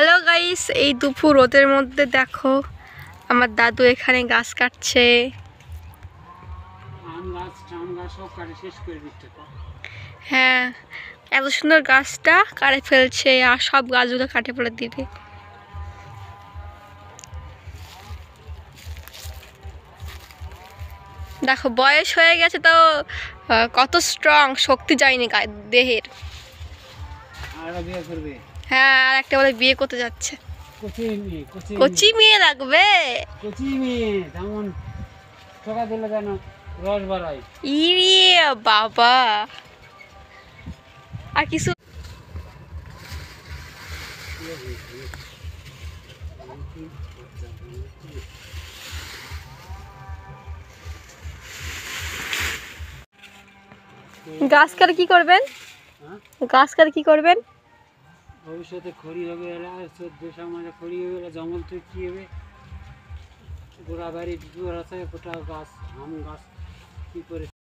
Hello guys, এই দুপুর রোদের মধ্যে দেখো আমার দাদু এখানে গাছ কাটছে। হ্যাঁ, এত সুন্দর গাছটা কাটে ফেলছে আর সব গাছগুলো কাটে ফেলে দিবে। দেখো বয়স হয়ে গেছে তো কত স্ট্রং, শক্তি যায়নি দেহের। হ্যাঁ, আর একটা বলে বিয়ে করতে যাচ্ছে। কচি মেয়ে লাগবে, ইয়ে বাবা। আর কিছু গাছ কাটে কি করবেন? গাছ কাটে কি করবেন? ভবিষ্যতে খড়ি হবে, এলা 1400 মাঝে খড়ি হবে, এলা জঙ্গল থেকে কি হবে, গোড়া বাড়ি আছে, গোটা গাছ আম গাছ কি করে